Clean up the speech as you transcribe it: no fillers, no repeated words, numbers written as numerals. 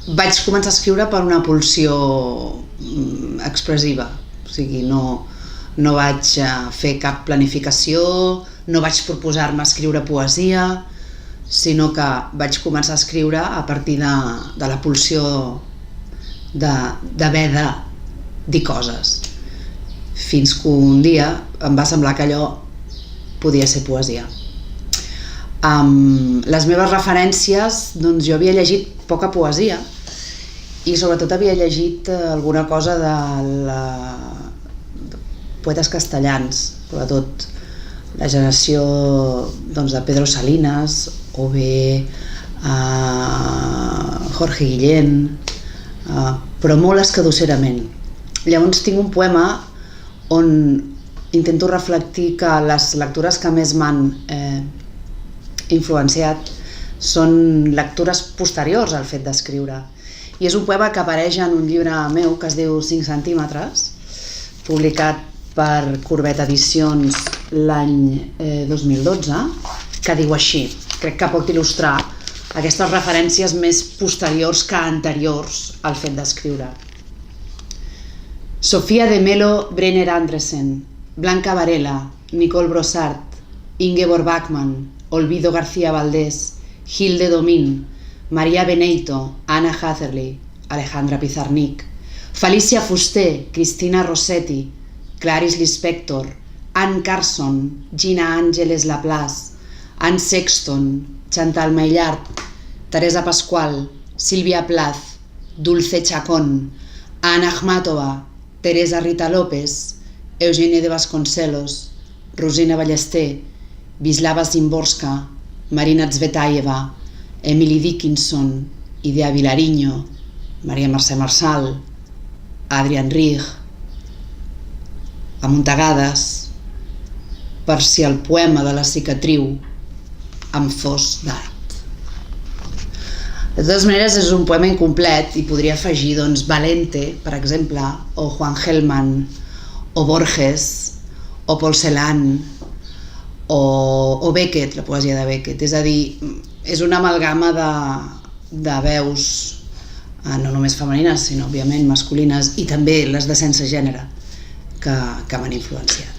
Vaig començar a escriure per una pulsió expressiva, o sigui, no vaig fer cap planificació, no vaig proposar-me escriure poesia, sinó que vaig començar a escriure a partir de la pulsió d'haver de dir coses, fins que un dia em va semblar que allò podia ser poesia. Les meves referències, doncs jo havia llegit poca poesia i sobretot havia llegit alguna cosa de poetes castellans, sobretot la generació de Pedro Salinas o bé Jorge Guillén, però molt escadusserament. Llavors tinc un poema on intento reflectir que les lectures que més m'han influenciat són lectures posteriors al fet d'escriure. I és un poema que apareix en un llibre meu que es diu 5 centímetres, publicat per Corbet Edicions l'any 2012, que diu així, crec que pot il·lustrar aquestes referències més posteriors que anteriors al fet d'escriure. Sofía de Mello Brenner Andresen, Blanca Varela, Nicole Brossard, Ingeborg Bachmann, Olvido García Valdés, Hilde Domín, Maria Beneito, Anna Hatherley, Alejandra Pizarnik, Felicia Fuster, Cristina Rossetti, Clarice Lispector, Anne Carson, Gina Ángeles Laplace, Anne Sexton, Chantal Maillard, Teresa Pascual, Silvia Plath, Dulce Chacón, Anna Akhmatova, Teresa Rita López, Eugène de Vasconcelos, Rosina Ballester, Wisława Szymborska, Marina Tsvetaeva, Emily Dickinson, Idea Vilariño, Maria Mercè Marçal, Adrienne Rich, amuntegades per si el poema de la cicatriu em fos d'art. De totes maneres és un poema incomplet i podria afegir Valente, per exemple, o Juan Gelman, o Borges, o Paul Celan, o Beckett, la poesia de Beckett. És a dir, és una amalgama de veus, no només femenines, sinó òbviament masculines, i també les de sense gènere, que m'han influenciat.